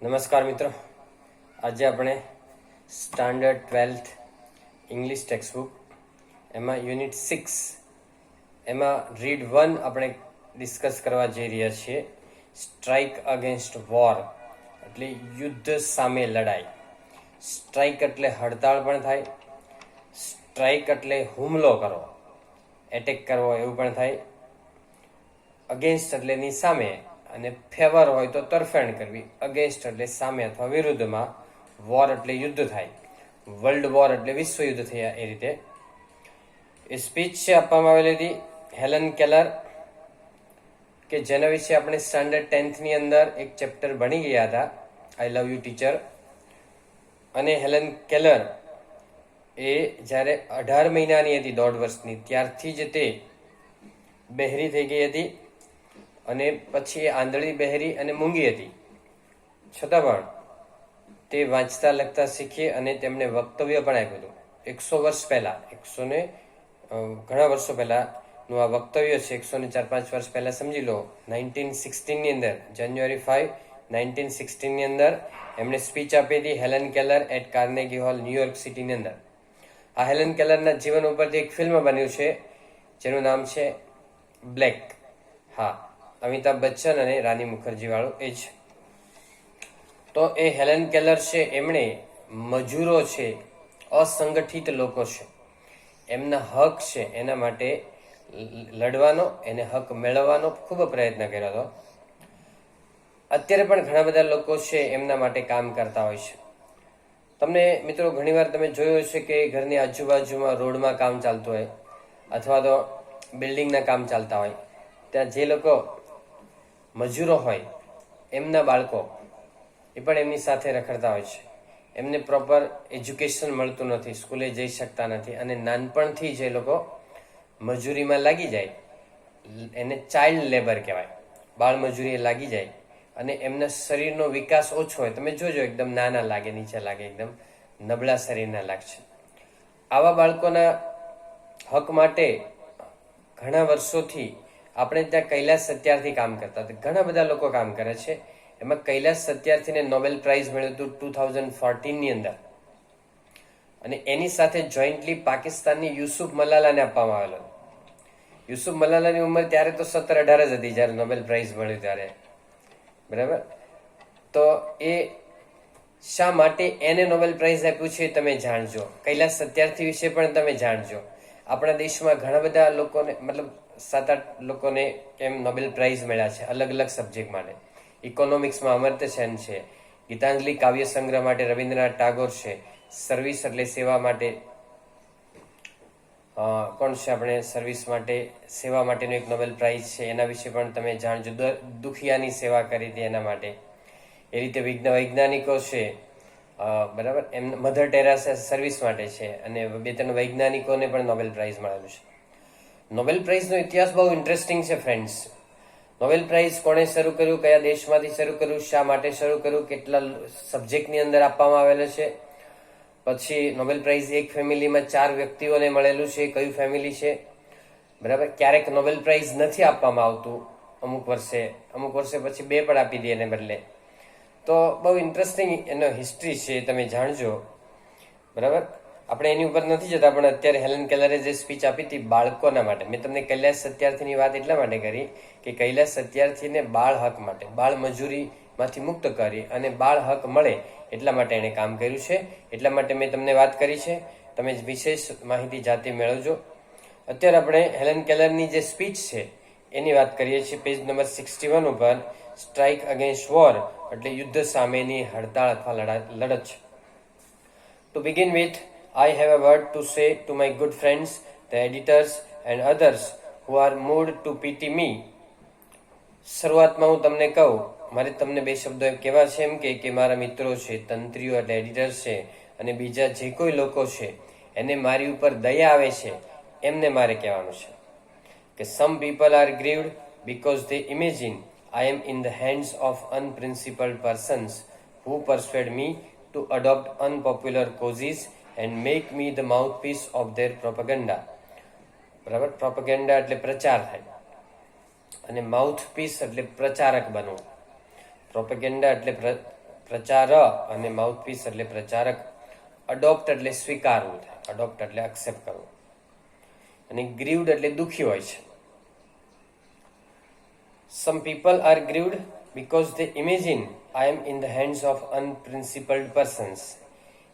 નમસ્કાર મિત્રો, આજે આપણે સ્ટાન્ડર્ડ 12th ઇંગ્લિશ ટેક્સ્ટબુક એમાં યુનિટ 6 એમાં રીડ 1 આપણે ડિસ્કસ કરવા જઈ રહ્યા છીએ. સ્ટ્રાઇક અગેન્સ્ટ વોર એટલે યુદ્ધ સામે લડાઈ. સ્ટ્રાઇક એટલે હડતાળ પણ થાય, સ્ટ્રાઇક એટલે હુમલો કરવો, એટેક કરવો એવું પણ થાય. અગેન્સ્ટ એટલે ની સામે અને ફેવર હોય તો તરફેણ કરવી. અગેન્સ્ટ એટલે સામે અથવા વિરુદ્ધમાં, વોર એટલે યુદ્ધ થાય, વર્લ્ડ વોર એટલે વિશ્વ યુદ્ધ થયા એ રીતે. એ સ્પીચ છે આપવામાં આવેલી હતી હેલન કેલર, કે જેના વિશે આપણે સ્ટાન્ડર્ડ 10th ની અંદર એક ચેપ્ટર ભણી ગયા હતા, આઈ લવ યુ ટીચર. અને હેલન કેલર એ જ્યારે 18 મહિનાની હતી, 1.5 વર્ષની, ત્યારથી જ તે બહેરી થઈ ગઈ હતી અને પછી આંધળી, બહેરી અને મૂંગી હતી. છતાં પણ તે વાંચતા લખતા શીખી અને તેમણે વક્તવ્ય પણ આપ્યું હતું 100 વર્ષ પહેલા, ઘણા વર્ષો પહેલાનું આ વક્તવ્ય છે. 104-5 વર્ષ પહેલા સમજી લો. 1916 ની અંદર, જાન્યુઆરી 5, 1916 ની અંદર એમણે સ્પીચ આપી હતી Helen Keller at Carnegie Hall, New York સિટીની અંદર. આ હેલન કેલરના જીવન ઉપરથી એક ફિલ્મ બન્યું છે જેનું નામ છે બ્લેક. હા, અમિતાભ બચ્ચન અને રાની મુખર્જી વાળું એ જ. તો એ હેલન કેલર છે, એમણે મજૂરો છે, અસંગઠિત લોકો છે, એમના હક છે એના માટે લડવાનો, એને હક મેળવવાનો ખૂબ પ્રયત્ન કર્યો હતો. અત્યારે પણ ઘણા બધા લોકો છે એમના માટે કામ કરતા હોય છે. તમને મિત્રો ઘણીવાર તમે જોયું હશે કે ઘરની આજુબાજુમાં રોડમાં કામ ચાલતું હોય અથવા તો બિલ્ડિંગના કામ ચાલતા હોય, ત્યાં જે લોકો મજૂરો હોય એમના બાળકો એ પણ એમની સાથે રખડતા હોય છે. એમને પ્રોપર એજ્યુકેશન મળતું નથી, સ્કૂલે જઈ શકતા નથી અને નાનપણથી જે લોકો મજૂરીમાં લાગી જાય એને ચાઇલ્ડ લેબર કહેવાય, બાળ મજૂરી લાગી જાય અને એમના શરીરનો વિકાસ ઓછો હોય. તમે જોજો, એકદમ નાના લાગે, નીચે લાગે, એકદમ નબળા શરીરના લાગશે. આવા બાળકોના હક માટે ઘણા વર્ષોથી આપણે ત્યાં કૈલાસ સત્યાર્થી કામ કરતા હતા. ઘણા બધા લોકો કામ કરે છે. એમાં કૈલાસ સત્યાર્થીને નોબેલ પ્રાઇઝ મળ્યું હતું 2014 ની અંદર અને એની સાથે જોઈન્ટલી પાકિસ્તાનની યુસુફ મલાલાને આપવામાં આવેલો. યુસુફ મલાલાની ઉંમર ત્યારે તો 17-18 જ હતી જ્યારે નોબેલ પ્રાઇઝ મળ્યું ત્યારે, બરાબર. તો એ શા માટે એને નોબેલ પ્રાઇઝ આપ્યું છે તમે જાણજો. કૈલાસ સત્યાર્થી વિશે પણ તમે જાણજો. આપણા દેશમાં ઘણા બધા લોકોને, મતલબ 7-8 લોકોને એમ નોબેલ પ્રાઇઝ મળ્યા છે અલગ અલગ સબ્જેક્ટ માટે. ઇકોનોમિક્સમાં અમર્ત્ય સેન છે, ગીતાંજલિ કાવ્ય સંગ્રહ માટે રવિન્દ્રનાથ ટાગોર છે, સર્વિસ એટલે સેવા માટે કોણ છે આપણે, સર્વિસ માટે, સેવા માટેનો એક નોબેલ પ્રાઇઝ છે, એના વિશે પણ તમે જાણજો. દુખિયાની સેવા કરી હતી એના માટે. એ રીતે વૈજ્ઞાનિકો છે, બરાબર, એમ મધર ટેરેસા સર્વિસ માટે છે અને 2-3 વૈજ્ઞાનિકોને પણ નોબેલ પ્રાઇઝ મળેલું છે. નોબેલ પ્રાઇઝનો ઇતિહાસ બહુ ઇન્ટરેસ્ટિંગ છે ફ્રેન્ડ્સ. નોબેલ પ્રાઇઝ કોણે શરૂ કર્યું, કયા દેશમાંથી શરૂ કર્યું, શા માટે શરૂ કર્યું, કેટલા સબ્જેક્ટની અંદર આપવામાં આવેલો છે. પછી નોબેલ પ્રાઇઝ એક ફેમિલીમાં 4 વ્યક્તિઓને મળેલું છે, કયું ફેમિલી છે, બરાબર. ક્યારેક નોબેલ પ્રાઇઝ નથી આપવામાં આવતું, અમુક વર્ષે પછી 2 પણ આપી દે એને બદલે. તો બહુ ઇન્ટરેસ્ટિંગ એનો હિસ્ટ્રી છે, તમે જાણજો, બરાબર. આપણે એની ઉપર નથી જતા, પણ અત્યારે હેલન કેલરે જે સ્પીચ આપી હતી બાળકોના માટે, મેં તમને કૈલાસ સત્યાર્થીની વાત એટલા માટે કરી કે કૈલાસ સત્યાર્થીને બાળ હક માટે, બાળ મજૂરીમાંથી મુક્ત કરી અને બાળ હક મળે એટલા માટે એણે કામ કર્યું છે. એટલા માટે મેં તમને વાત કરી છે. તમે વિશેષ માહિતી જાતે મેળવજો. અત્યારે આપણે હેલન કેલરની જે સ્પીચ છે એની વાત કરીએ છીએ. પેજ નંબર 61 ઉપર સ્ટ્રાઇક અગેન્સ્ટ વોર એટલે યુદ્ધ સામેની હડતાળ અથવા લડત છે. To begin with, I have a word to say to my good friends, the editors and others who are moved to pity me. શરૂઆતમાં હું તમને કહું, મારે તમને 2 શબ્દો એમ કહેવા છે એમ કે મારા મિત્રો છે, તંત્રીઓ એટલે એડિટર્સ છે, અને બીજા જે કોઈ લોકો છે એને મારી ઉપર દયા આવે છે એમને મારે કહેવાનું છે કે some people are grieved because they imagine I am in the hands of unprincipled persons who persuade me to adopt unpopular causes and make me the mouthpiece of their propaganda. બરાબર, પ્રોપેગેન્ડા એટલે પ્રચાર થાય અને માઉથપીસ એટલે પ્રચારક બનવું. Propaganda એટલે પ્રચારક અને માઉથપીસ એટલે પ્રચારક. અડોપ્ટ એટલે સ્વીકારવું થાય, અડોપ્ટ એટલે એક્સેપ્ટ કરવું. અને ગ્રીવડ એટલે દુઃખી હોય છે. Some people are grieved because they imagine I am in the hands of unprincipled persons.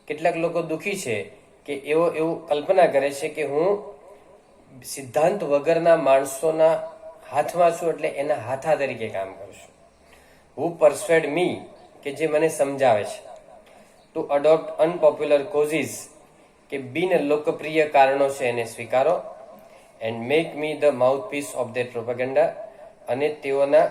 કેટલાક લોકો દુઃખી છે કે એવું કલ્પના કરે છે કે હું સિદ્ધાંત વગરના માણસોના હાથમાં છું, એટલે એના હાથા તરીકે કામ કરું છું. Who persuade me, કે જે મને સમજાવે છે. To adopt unpopular causes, કે બિન લોકપ્રિય કારણો છે એને સ્વીકારો. And make me the mouthpiece of their propaganda, અને તેઓના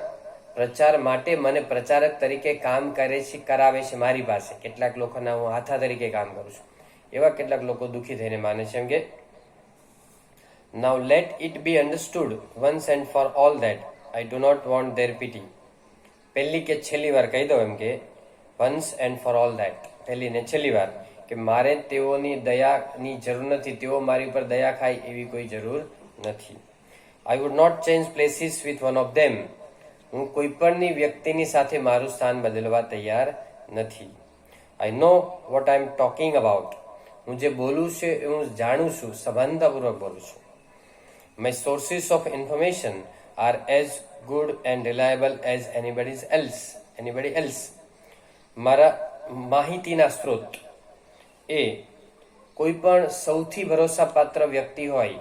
પ્રચાર માટે મને પ્રચારક તરીકે કામ કરાવે છે મારી પાસે. કેટલાક લોકોના હું હાથા તરીકે કામ કરું છું, એવા કેટલાક લોકો દુઃખી થઈને માને છે એમ કે Now let it be understood once and for all that I do not want their pity. પહેલી કે છેલ્લી વાર કહી દઉં એમ કે once and for all that, પહેલી ને છેલ્લી વાર, કે મારે તેઓની દયાની જરૂર નથી, તેઓ મારી પર દયા ખાય એવી કોઈ જરૂર નથી. I would not change places with one of them. હું કોઈ પણની વ્યક્તિની સાથે મારું સ્થાન બદલવા તૈયાર નથી. I know what I am talking about. હું જે બોલું છું એ હું જાણું છું, સભાનતાપૂર્વક બોલું છું. My sources of information are as good and reliable as anybody else. મારા માહિતીના સ્ત્રોત એ કોઈ પણ સૌથી ભરોસાપાત્ર વ્યક્તિ હોય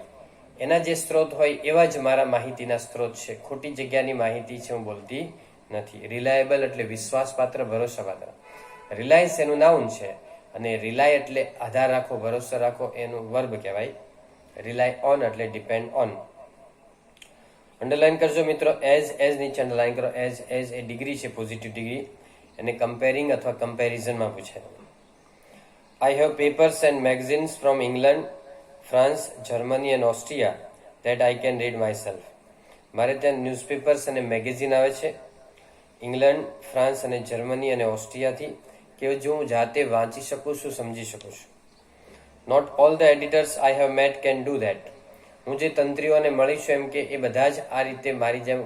એના જે સ્ત્રોત હોય એવા જ મારા માહિતીના સ્ત્રોત છે. ખોટી જગ્યાની માહિતી છે હું બોલતી નથી. રિલાયબલ એટલે વિશ્વાસપાત્ર, ભરોસાપાત્ર. રિલાયન્સ એનું નાઉન છે, અને રિલાય એટલે આધાર રાખો, ભરોસો રાખો, એનું વર્બ કહેવાય. રિલાય ઓન એટલે ડિપેન્ડ ઓન. અંડરલાઈન કરજો મિત્રો. એઝ નીચે અંડરલાઈન કરો. એઝ એ ડિગ્રી છે, પોઝિટિવ ડિગ્રી. એને કમ્પેરિંગ અથવા કમ્પેરિઝનમાં પૂછે. I have papers and magazines from England, France, Germany and Austria that I can read myself. મારે ત્યાં ન્યૂઝપેપર્સ અને મેગેઝિન આવે છે ઇંગ્લેન્ડ, ફ્રાન્સ અને જર્મની અને ઓસ્ટ્રિયાથી, કે જે હું જાતે વાંચી શકું છું, સમજી શકું છું. Not all the editors I have met can do that. હું જે તંત્રીઓને મળી છું એમ કે એ બધા જ આ રીતે મારી જેમ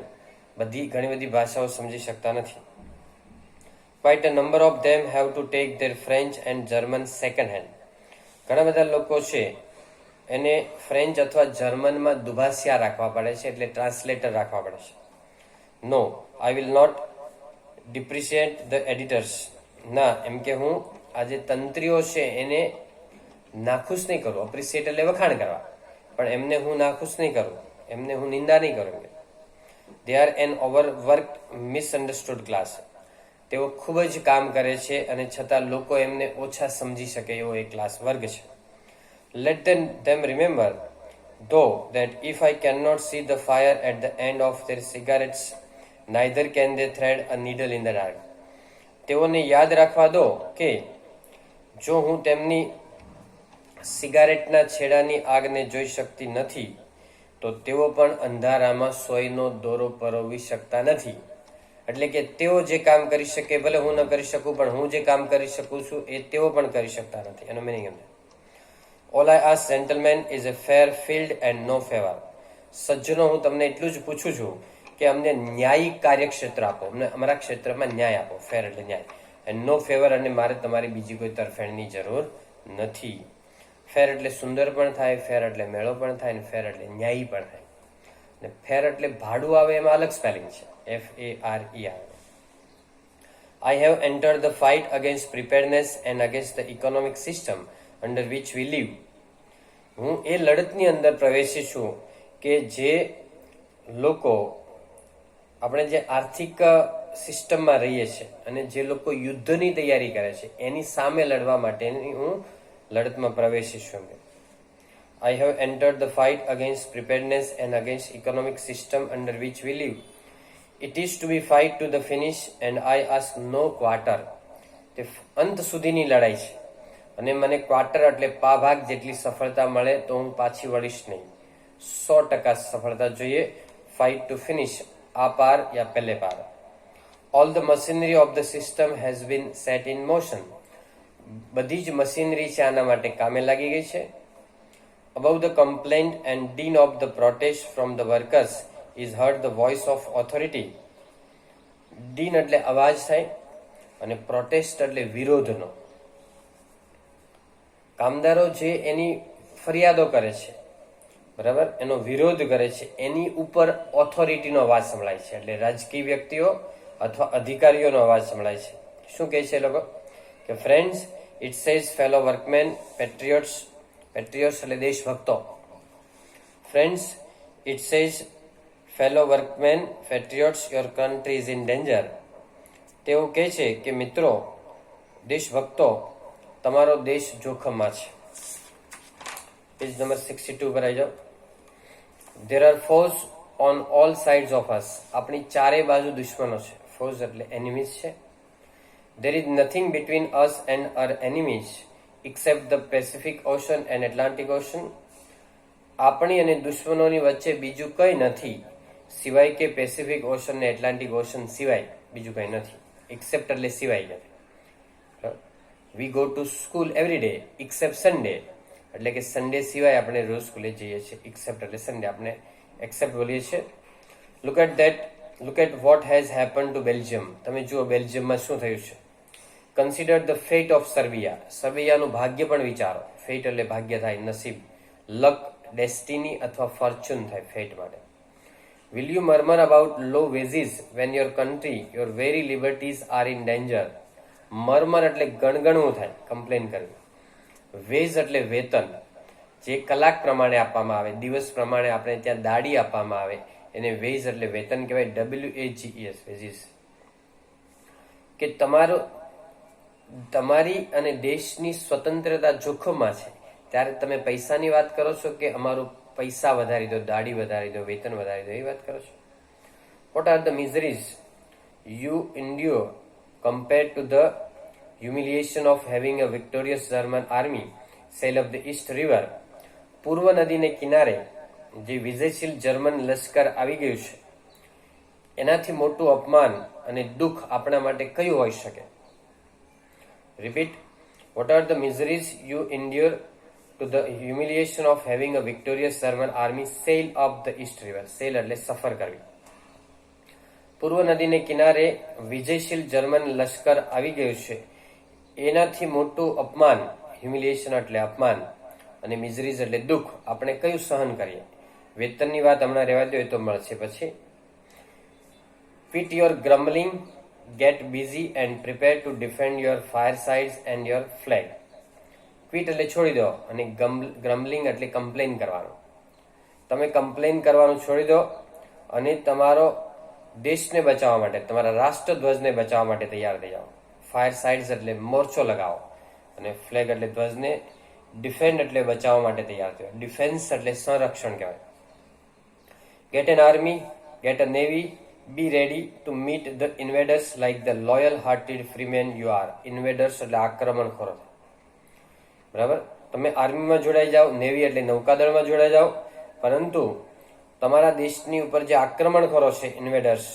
ઘણી બધી ભાષાઓ સમજી શકતા નથી. Quite a number of them have to take their French and German second hand. ઘણા બધા લોકો છે એને ફ્રેન્ચ અથવા જર્મનમાં દુભાષિયા રાખવા પડે છે, એટલે ટ્રાન્સલેટર રાખવા પડે છે. No, I will not depreciate the editors. ના, એમ કે હું આ જે તંત્રીઓ છે એને નાખુશ નહીં કરું. અપ્રિશિએટ એટલે વખાણ કરવા, પણ એમને હું નાખુશ નહીં કરું, એમને હું નિંદા નહીં કરું. They are an overwork misunderstood class. તેઓ ખૂબ જ કામ કરે છે અને છતાં લોકો એમને ઓછા સમજી શકે એવો એક ક્લાસ વર્ગ છે. Let them remember, though, that if I cannot see the fire at the end of their cigarettes, neither can they thread a needle in the dark. તેઓને યાદ રાખવા દો કે જો હું તેમની સિગારેટના છેડાની આગને જોઈ શકતી નથી, તો તેઓ પણ અંધારામાં સોયનો દોરો પરોવી શકતા નથી. એટલે કે તેઓ જે કામ કરી શકે, ભલે હું ન કરી શકું, પણ હું જે કામ કરી શકું છું એ તેઓ પણ કરી શકતા નથી. એનો મિનિંગ એમ. All I ask, gentlemen, is a fair field and no favor. સજ્જનો, હું તમને એટલું જ પૂછું છું કે અમને ન્યાયિક કાર્યક્ષેત્ર આપો, અમને અમારા ક્ષેત્રમાં ન્યાય આપો. ફેર એટલે ન્યાય, એન્ડ નો ફેવર, અને મારે તમારી બીજી કોઈ તરફેણની જરૂર નથી. ફેર એટલે સુંદર પણ થાય, ફેર એટલે મેળો પણ થાય, અને ફેર એટલે ન્યાયી પણ થાય. અને ફેર એટલે ભાડું આવે, એમાં અલગ સ્પેલિંગ છે, FARE આવે. I have entered the fight against preparedness and against the economic system under which we live. હું એ લડતની અંદર પ્રવેશી છું કે જે લોકો, આપણે જે આર્થિક સિસ્ટમમાં રહીએ છીએ અને જે લોકો યુદ્ધની તૈયારી કરે છે એની સામે લડવા માટેની હું લડતમાં પ્રવેશી છું. I have entered the fight against preparedness and against economic system under which we live. It is to be fight to the finish and I ask no quarter. તે અંત સુધીની લડાઈ છે અને મને ક્વાર્ટર એટલે ભાગ જેટલી સફળતા મળે તો હું પાછી વળીશ નહીં. 100% સફળતા જોઈએ. ફાઇટ ટુ ફિનિશ, આ પાર યા પહેલે પાર. All the machinery of the system has been set in motion. બધી જ મશીનરી છે આના માટે કામે લાગી ગઈ છે. Above the complaint and dean of the protest from the workers is hard the voice of authority. Dean એટલે અવાજ થાય, અને પ્રોટેસ્ટ એટલે વિરોધનો. કામદારો જે એની ફરિયાદો કરે છે, બરાબર, એનો વિરોધ કરે છે, એની ઉપર ઓથોરિટીનો અવાજ સંભળાય છે. એટલે રાજકીય વ્યક્તિઓ અથવા અધિકારીઓનો અવાજ સંભળાય છે. શું કહે છે એ લોકો કે friends, it says fellow workmen, patriots, patriots એટલે દેશભક્તો. Friends, it says fellow workmen, patriots, your country is in danger. તેઓ કહે છે કે મિત્રો, દેશભક્તો, તમારો દેશ જોખમમાં છે. પેજ નંબર 62 પર આવી જાઓ. There are foes on all sides of us. આપણી ચારે બાજુ દુશ્મનો છે. Foes એટલે enemies છે. There is nothing between us and our enemies except the Pacific Ocean and Atlantic Ocean. આપણી અને દુશ્મનોની વચ્ચે બીજું કંઈ નથી સિવાય કે પેસિફિક ઓશન ને એટલાન્ટિક ઓશન સિવાય બીજું કંઈ નથી. એક્સેપ્ટ એટલે સિવાય. We go to school every day accept Sunday, એટલે કે સન્ડે સિવાય આપણે રોજ સ્કૂલે જઈએ છીએ. એક્સેપ્ટ એટલે સન્ડે, આપણે એક્સેપ્ટ બોલીએ છીએ. Look at what has happen to Belgium. તમે જુઓ બેલ્જિયમમાં શું થયું છે. Consider the fate of Serbia. સર્બિયાનું ભાગ્ય પણ વિચારો. ફેટ એટલે ભાગ્ય થાય, નસીબ, લક, ડેસ્ટિની અથવા ફોર્ચ્યુન થાય ફેટ માટે. Will you murmur about low wages when your country, your very liberties are in danger. Murmur એટલે ગણગણવું થાય, કમ્પ્લેન કરવી. વેજ એટલે વેતન, જે કલાક પ્રમાણે આપવામાં આવે, દિવસ પ્રમાણે આપણે ત્યાં દાડી આપવામાં આવે, એને વેજ એટલે વેતન કહેવાય. WAGES, veggies. કે તમારી અને દેશની સ્વતંત્રતા જોખમમાં છે ત્યારે તમે પૈસાની વાત કરો છો કે અમારું પૈસા વધારી દો, દાડી વધારી દો, વેતન વધારી દો, એ વાત કરો છો. What are the મિઝરીઝ you endure compared to the humiliation of having a victorious German army sail up the East River. પૂર્વ નદીને કિનારે જે વિજયશીલ જર્મન લશ્કર આવી ગયું છે એનાથી મોટું અપમાન અને દુઃખ આપણા માટે કયું હોઈ શકે. Repeat. What are the મિઝરીઝ you endure to the humiliation of having a victorious German army sail up the East River. sail એટલે સફર કરવી. પૂર્વ નદીને કિનારે વિજયશીલ જર્મન લશ્કર આવી ગયું છે એનાથી મોટું અપમાન, હ્યુમિલિએશન એટલે અપમાન, અને મિઝરીઝ એટલે દુઃખ, આપણે કયું સહન કરીએ. વેતનની વાત હમણાં રહેવા દો, એ તો મળશે પછી. Quit your grumbling, get busy and prepare to defend your firesides and your flag. Quit એટલે છોડી દો, અને ગ્રમ્બલિંગ એટલે કમ્પ્લેન કરવાનું. તમે કમ્પ્લેન કરવાનું છોડી દો અને તમારો દેશને બચાવવા માટે, તમારા રાષ્ટ્રધ્વજને બચાવવા માટે તૈયાર થઈ જાઓ. ફાયર સાઇડ્સ એટલે મોરચો લગાવો, અને ફ્લેગ એટલે ધ્વજને, ડિફેન્ડ એટલે બચાવવા માટે તૈયાર થયો. ડિફેન્સ એટલે સંરક્ષણ કહેવાય. Get an army, get a navy, be ready to meet the invaders like the loyal hearted freemen you are. Invaders એટલે આક્રમણખોરો. બરાબર, તમે આર્મીમાં જોડાઈ જાઓ, નેવી એટલે નૌકાદળમાં જોડાઈ જાઓ, પરંતુ તમારા દેશની ઉપર જે આક્રમણખોરો છે, ઇન્વેડર્સ,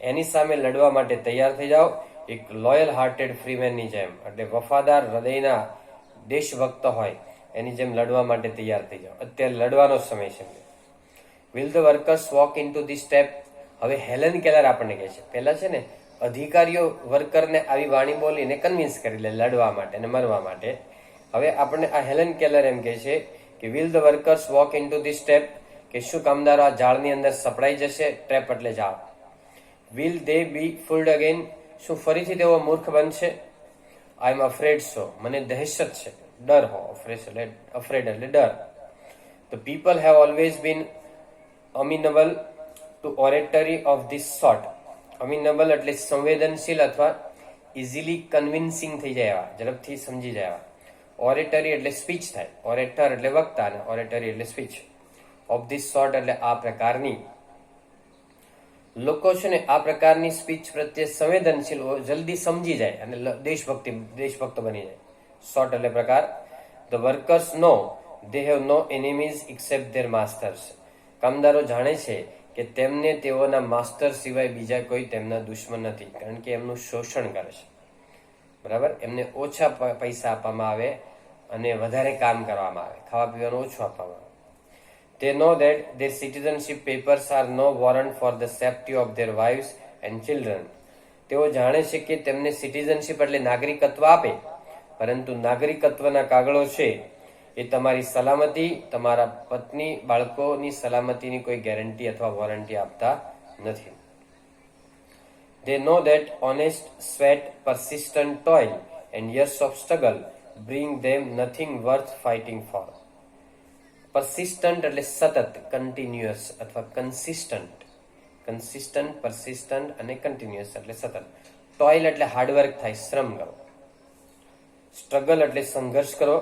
એની સામે લડવા માટે તૈયાર થઈ જાઓ. એક લોયલ હાર્ટેડ ફ્રીમેનની જેમ, એટલે વફાદાર હૃદયના દેશભક્ત હોય એની જેમ લડવા માટે તૈયાર થઈ જાઓ. અત્યારે લડવાનો સમય છે. Will the workers walk in to the step. હવે હેલન કેલર આપણને કહે છે, પહેલા છે ને અધિકારીઓ વર્કરને આવી વાણી બોલીને કન્વિન્સ કરી લે લડવા માટે અને મરવા માટે. હવે આપણને આ હેલન કેલર એમ કહે છે કે will the workers walk in to the step, કે શું કામદારો આ ઝાડની અંદર સપડાઈ જશે. ટ્રેપ એટલે ઝાડ. Will they be fooled again. શું ફરીથી તેઓ મૂર્ખ બનશે. I am afraid so. મને દહેશત છે, ડર હો. અફ્રેડ એટલે ડર. The people have always been amenable to oratory of this sort. Amenable એટલે સંવેદનશીલ અથવા ઇઝીલી કન્વિન્સિંગ થઈ જાય એવા, ઝડપથી સમજી જાય એવા. ઓરેટરી એટલે સ્પીચ થાય. ઓરેટર એટલે વક્તા, અને ઓરેટરી એટલે સ્પીચ. ઓફ ધીસ સોર્ટ એટલે આ પ્રકારની. લોકો છે ને આ પ્રકારની સ્પીચ પ્રત્યે સંવેદનશીલ, જલ્દી સમજી જાય અને દેશભક્ત બની જાય. સોર્ટ એટલે પ્રકાર. The workers know they have no enemies except their masters. કામદારો જાણે છે કે તેમને તેઓના માસ્ટર સિવાય બીજા કોઈ તેમના દુશ્મન નથી, કારણ કે એમનું શોષણ કરે છે. બરાબર, એમને ઓછા પૈસા આપવામાં આવે અને વધારે કામ કરવામાં આવે, ખાવા પીવાનું ઓછું આપવામાં આવે. They know that their citizenship papers are no warrant for the safety of their wives and children. તેઓ જાણે છે કે તેમને સિટીઝનશીપ એટલે નાગરિકત્વ આપે, પરંતુ નાગરિકત્વના કાગળો છે એ તમારી સલામતી, તમારા પત્ની, બાળકોની સલામતીની કોઈ ગેરંટી અથવા વોરંટી આપતા નથી. They know that honest sweat, persistent toil and years of struggle bring them nothing worth fighting for. Persistent એટલે સતત, continuous અથવા consistent. Consistent, persistent અને continuous એટલે સતત. Toil એટલે હાર્ડવર્ક થાય, શ્રમ કરો. Struggle એટલે સંઘર્ષ કરો.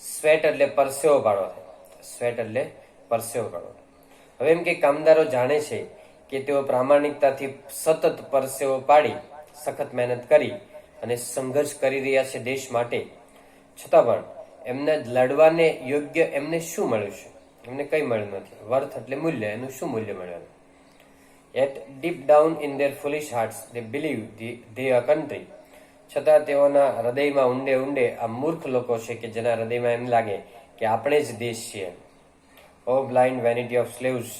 સ્વેટ એટલે પરસેવો પાડો થાય. સ્વેટ એટલે પરસેવો પાડો. હવે એમ કે કામદારો જાણે છે કે તેઓ પ્રામાણિકતાથી સતત પરસેવો પાડી, સખત મહેનત કરી અને સંઘર્ષ કરી રહ્યા છે દેશ માટે, છતાં પણ એમને લડવાને યોગ્ય એમને શું મળ્યું છે? એમને કંઈ મળ્યું નથી. વર્થ એટલે મૂલ્ય, એનું શું મૂલ્ય મળ્યું? Yet deep down in their foolish hearts they believe they are country. છતાં તેઓના હૃદયમાં ઊંડે ઊંડે આ મૂર્ખ લોકો છે કે જેના હૃદયમાં એમ લાગે કે આપણે જ દેશ છીએ. ઓ બ્લાઇન્ડ વેનિટી ઓફ સ્લેવ્સ,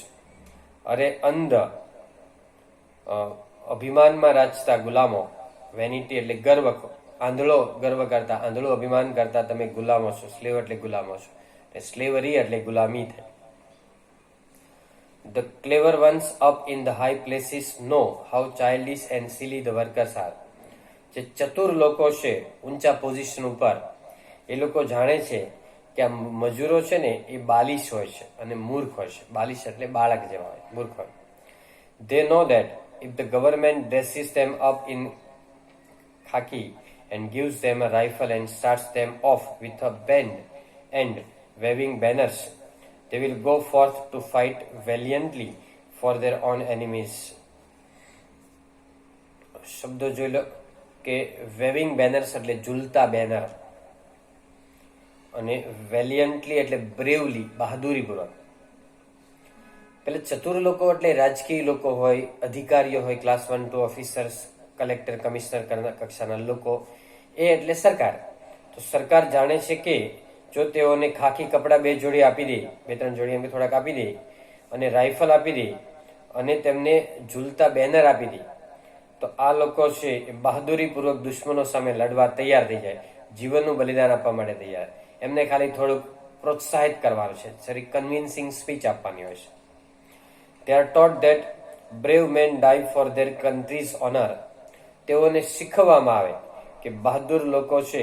અરે અંધ અભિમાનમાં રાચતા ગુલામો. વેનિટી એટલે ગર્વ, આંધળો ગર્વ કરતા, આંધળું અભિમાન કરતા તમે ગુલામો છો. સ્લેવ એટલે ગુલામો છો. સ્લેવરી એટલે ગુલામી થાય. The clever ones up in the high places know how childish and silly the workers are. જે ચતુર લોકો છે ઊંચા પોઝિશન ઉપર, એ લોકો જાણે છે કે આ મજૂરો છે ને એ બાલિશ હોય છે અને મૂર્ખ હોય છે. બાલિશ એટલે બાળક જેવા હોય, મૂર્ખ હોય. They know that if the government dresses them up in khaki and gives them a rifle and starts them off with a band and waving banners, they will go forth to fight valiantly for their own enemies. શબ્દો જોઈ લો કે weaving banners એટલે ઝૂલતા banner, અને વેલિયન્ટલી એટલે bravely, બહાદુરીપૂર્વક. પેલા ચતુર લોકો એટલે રાજકીય લોકો હોય, અધિકારીઓ હોય, ક્લાસ 1-2 ઓફિસર્સ, કલેક્ટર, કમિશનર કક્ષાના લોકો. એ એટલે સરકાર. તો સરકાર જાણે છે કે જો તેઓને ખાખી કપડાં 2 જોડી આપી દે, 2-3 જોડી એમ થોડાક આપી દે, અને રાઇફલ આપી દે, અને તેમને ઝૂલતા બેનર આપી દે, તો આ લોકો છે એ બહાદુરીપૂર્વક દુશ્મનો સામે લડવા તૈયાર થઈ જાય, જીવનનું બલિદાન આપવા માટે તૈયાર. એમને ખાલી થોડુંક પ્રોત્સાહિત કરવાનું છે, સરી કન્વિન્સિંગ સ્પીચ આપવાની હોય છે. They are taught that brave men die for their country's honor. તેઓને શીખવવામાં આવે કે બહાદુર લોકો છે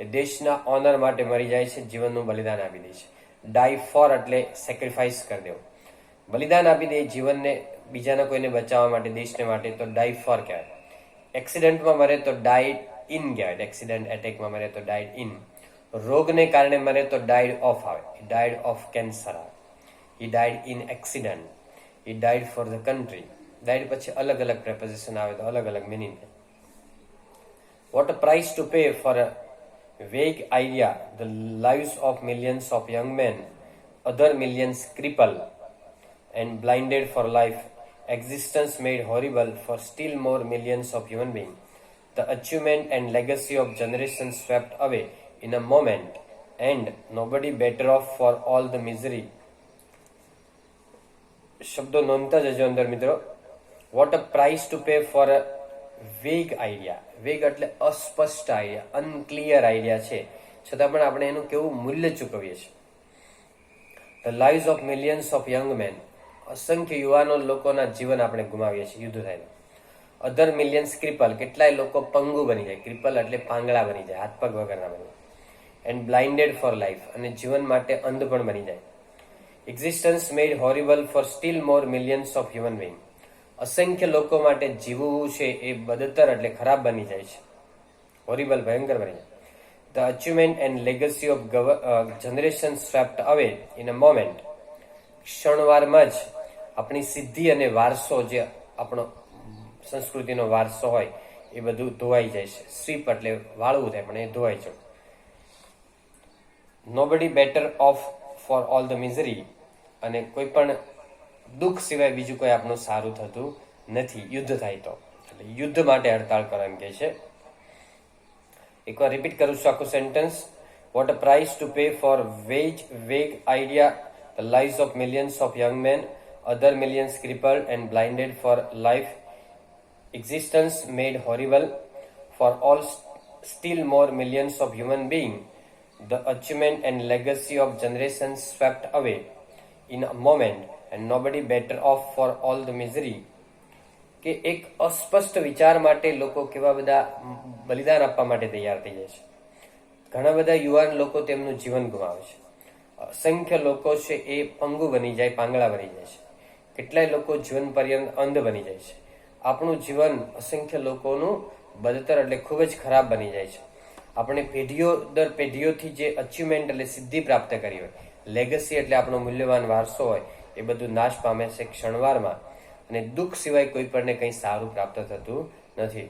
એ દેશના ઓનર માટે મરી જાય છે, જીવનનું બલિદાન આપી દે છે. ડાય ફોર એટલે સેક્રિફાઈસ કરી દેવું, બલિદાન આપી દે જીવનને બીજાના કોઈને બચાવવા માટે, દેશને માટે, તો ડાય ફોર કહેવાય. એક્સિડન્ટમાં મરે તો ડાઈડ ઇન કહેવાય. એક્સિડન્ટ, એટેકમાં મરે તો ડાઈડ ઇન. રોગને કારણે મરે તો ડાઈડ ઓફ આવે. ડાઈડ ઓફ કેન્સર આવે. He died in accident. He died for the country. Died પછી અલગ અલગ પ્રેપોઝિશન આવે તો અલગ અલગ meaning. What a price to pay for a vague idea, the lives of millions of young men, other millions crippled and blinded for life, existence made horrible for still more millions of human beings, the achievement and legacy of generations swept away in a moment, and nobody better off for all the misery. શબ્દો નોંધતા જજો અંદર મિત્રો. Vote a price to pay for અ વેગ idea. વેગ એટલે અસ્પષ્ટ idea, અનક્લિયર idea છે, છતાં પણ આપણે એનું કેવું મૂલ્ય ચૂકવીએ છીએ. The lives of millions of young men. અસંખ્ય યુવાનો લોકોના જીવન આપણે ગુમાવીએ છીએ યુદ્ધ થાય. Other millions cripple. કેટલાય લોકો પંગુ બની જાય. ક્રિપલ એટલે પાંગડા બની જાય, હાથ પગ વગરના બની જાય. And blinded for life. અને જીવન માટે અંધ પણ બની જાય. Existence made horrible for still more millions of human being. અસંખ્ય લોકો માટે જીવવું છે એ બદતર એટલે ખરાબ બની જાય છે. હોરિબલ, ભયંકર બની જાય. The achievement and legacy of generation swept અવે ઇન અ મોમેન્ટ. ક્ષણવારમાં જ આપણી સિદ્ધિ અને વારસો, જે આપણો સંસ્કૃતિનો વારસો હોય, એ બધું ધોવાઈ જાય છે. સ્વીપ એટલે વાળવું થાય, પણ એ ધોવાઈ જાય. Nobody better off for all the misery. અને કોઈ પણ દુઃખ સિવાય બીજું કોઈ આપણું સારું થતું નથી યુદ્ધ થાય તો. એટલે યુદ્ધ માટે હડતાળ કરો એમ કે છે. એકવાર રિપીટ કરું છું આખું sentence. What a price to pay for vague idea, the lives of millions of young men, other millions crippled and blinded for life, existence made horrible for all still more millions of human beings, the achievement and legacy of generations swept away in a moment, and nobody better off for all the misery. કે એક અસ્પષ્ટ વિચાર માટે લોકો કેવા બધા બલિદાન આપવા માટે તૈયાર થઈ જાય છે. ઘણા બધા યુવાન લોકો તેમનું જીવન ગુમાવે છે. અસંખ્ય લોકો છે એ પંગુ બની જાય, પાંગળા બની જાય છે. કેટલાય લોકો જીવન પર્યંત અંધ બની જાય છે. આપણું જીવન અસંખ્ય લોકોનું બદતર એટલે ખૂબ જ ખરાબ બની જાય છે. આપણે પેઢીઓ દર પેઢીઓથી જે અચીવમેન્ટ એટલે સિદ્ધિ પ્રાપ્ત કરી હોય, લેગસી એટલે આપણો મૂલ્યવાન વારસો હોય, એ બધું નાશ પામે છે ક્ષણવારમાં, અને દુઃખ સિવાય કોઈ પણને કંઈ સારું પ્રાપ્ત થતું નથી.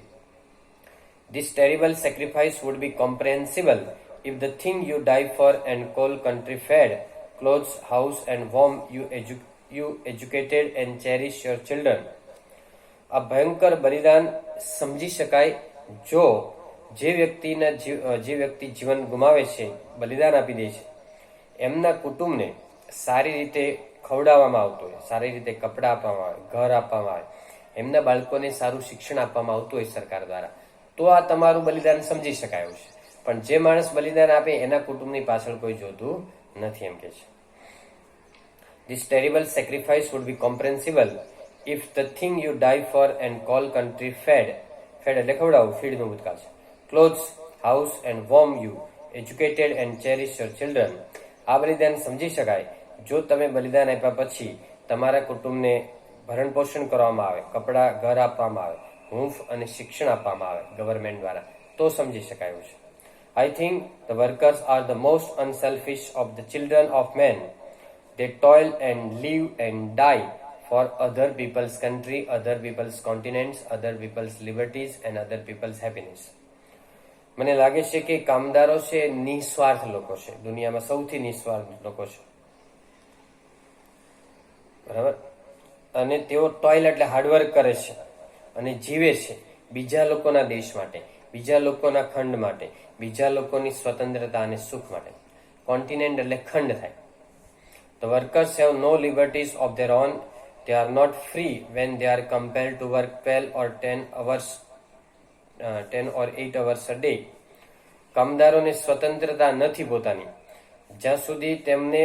This terrible sacrifice would be comprehensible if the thing you die for and call country fed, clothes, house and home you educated and cherish your children. આ ભયંકર બલિદાન સમજી શકાય જો જે વ્યક્તિ જીવન ગુમાવે છે, બલિદાન આપી દે છે, એમના કુટુંબને સારી રીતે ખવડાવવામાં આવતું હોય, સારી રીતે કપડાં આપવામાં આવે, ઘર આપવામાં આવે, એમના બાળકોને સારું શિક્ષણ આપવામાં આવતું હોય સરકાર દ્વારા, તો આ તમારું બલિદાન સમજી શકાય છે. પણ જે માણસ બલિદાન આપે એના કુટુંબની પાછળ કોઈ જોતું નથી, એમ કે છે. This terrible sacrifice would be comprehensible if the thing you die for and call country fed એટલે ખવડાવું, ફીડનું ભૂતકાળ છે, clothes, house and home you educated and cherish your children. આ બલિદાન સમજી શકાય જો તમે બલિદાન આપ્યા પછી તમારા કુટુંબને ભરણ પોષણ કરવામાં આવે, કપડાં, ઘર આપવામાં આવે, હૂંફ અને શિક્ષણ આપવામાં આવે ગવર્મેન્ટ દ્વારા, તો સમજી શકાયું છે. I think the workers are the most unselfish of the children of men. They toil and live and die for other people's country, other people's continents, other people's liberties and other people's happiness. મને લાગે છે કે કામદારો છે નિસ્વાર્થ લોકો છે, દુનિયામાં સૌથી નિસ્વાર્થ લોકો છે, બરાબર. અને તેઓ ટોયલ એટલે હાર્ડવર્ક કરે છે અને જીવે છે બીજા લોકોના દેશ માટે, બીજા લોકોના ખંડ માટે, બીજા લોકોની સ્વતંત્રતા અને સુખ માટે. કોન્ટિનેન્ટ એટલે ખંડ થાય. The workers have no liberties of their own. They are not free when they are compelled to work 12 or 10 hours, 10 or 8 hours a day. કામદારોને સ્વતંત્રતા નથી પોતાની જ્યાં સુધી તેમને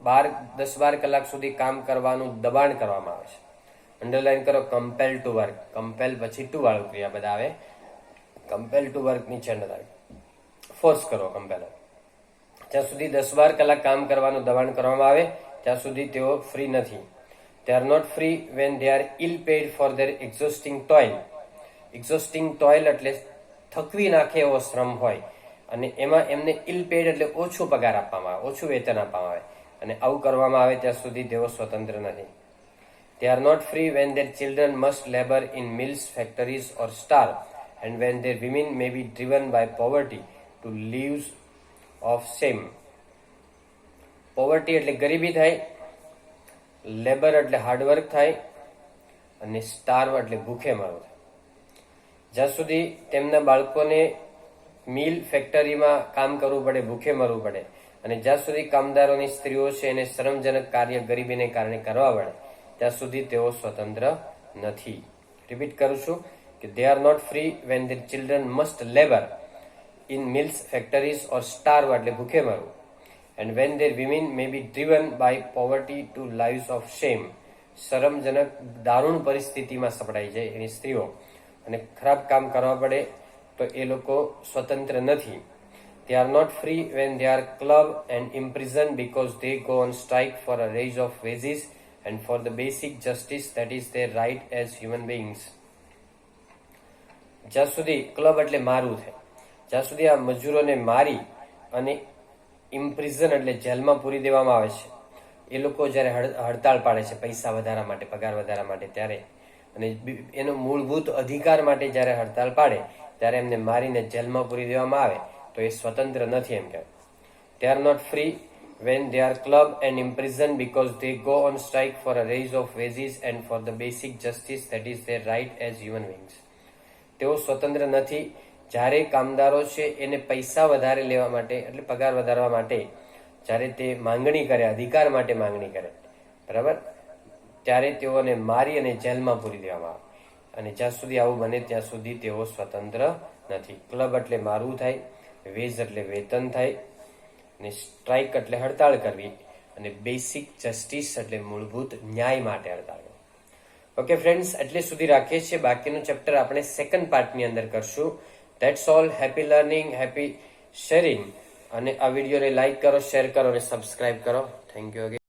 10-12 કલાક સુધી કામ કરવાનું દબાણ કરવામાં આવે છે. અંડરલાઈન કરો, કમ્પેલ ટુ વર્ક. કમ્પેલ પછી ટુ વાળું ક્રિયા બધા આવે. કમ્પેલ ટુ વર્ક નીચે અંડરલાઈન, ફોર્સ કરો, કમ્પેલ. જ્યાં સુધી 10-12 કલાક કામ કરવાનું દબાણ કરવામાં આવે ત્યાં સુધી તેઓ ફ્રી નથી. They are not free when they are ill paid for their exhausting toil. Exhausting toil એટલે થકવી નાખે એવો શ્રમ હોય અને એમાં એમને ill paid એટલે ઓછો પગાર આપવામાં આવે, ઓછું વેતન આપવામાં આવે, અને આવું કરવામાં આવે ત્યાં સુધી તેઓ સ્વતંત્ર નથી. They are not free when their children must labor in mills, factories or starve, and when their women may be driven by poverty to lives of shame. Poverty એટલે ગરીબી થાય, લેબર એટલે હાર્ડવર્ક થાય, અને સ્ટાર્વ એટલે ભૂખે મરવું થાય. જ્યાં સુધી તેમના બાળકોને મિલ, ફેક્ટરીમાં કામ કરવું પડે, ભૂખે મરવું પડે, અને જ્યાં સુધી કામદારોની સ્ત્રીઓ છે એને શ્રમજનક કાર્ય ગરીબીને કારણે કરવા પડે ત્યાં સુધી તેઓ સ્વતંત્ર નથી. રિપીટ કરું છું કે they are not free when their children must labor in mills, factories or starve એટલે ભૂખે મરવું, and when their women may be driven by poverty to lives of shame. શરમજનક દારૂણ પરિસ્થિતિમાં સપડાઈ જાય એની સ્ત્રીઓ અને ખરાબ કામ કરવા પડે તો એ લોકો સ્વતંત્ર નથી. They are not free when they are clubbed and imprisoned because they go on strike for a raise of wages and for the basic justice that is their right as human beings. જ્યાં સુધી club એટલે મારવું થાય, જ્યાં સુધી આ મજૂરોને મારી અને ઇમ્પ્રિઝન એટલે જેલમાં પૂરી દેવામાં આવે છે, એ લોકો જ્યારે હડતાળ પાડે છે પૈસા વધારા માટે, પગાર વધારા માટે, ત્યારે અને એનો મૂળભૂત અધિકાર માટે જ્યારે હડતાળ પાડે ત્યારે એમને મારીને જેલમાં પૂરી દેવામાં આવે તો એ સ્વતંત્ર નથી, એમ કહેવાય. They are not free when they are clubbed and imprisoned because they go on strike for a raise of wages and for the basic justice that is their right as human beings. તેઓ સ્વતંત્ર નથી જ્યારે કામદારો છે એને પૈસા વધારે લેવા માટે એટલે પગાર વધારવા માટે જ્યારે તે માંગણી કરે, અધિકાર માટે માંગણી કરે, બરાબર, ત્યારે તેઓને મારી અને જેલમાં પૂરી દેવામાં આવે. અને જ્યાં સુધી આવું બને ત્યાં સુધી તેઓ સ્વતંત્ર નથી. ક્લબ એટલે મારવું થાય, વેજ એટલે વેતન થાય, અને સ્ટ્રાઇક એટલે હડતાળ કરવી, અને બેસિક જસ્ટિસ એટલે મૂળભૂત ન્યાય માટે હડતાળ કરવી. ઓકે ફ્રેન્ડ્સ, એટલે સુધી રાખીએ છીએ. બાકીનું ચેપ્ટર આપણે સેકન્ડ પાર્ટની અંદર કરશું. That's all. Happy learning, happy sharing. અને આ વિડીયોને લાઈક કરો, શેર કરો અને સબસ્ક્રાઇબ કરો. Thank you again.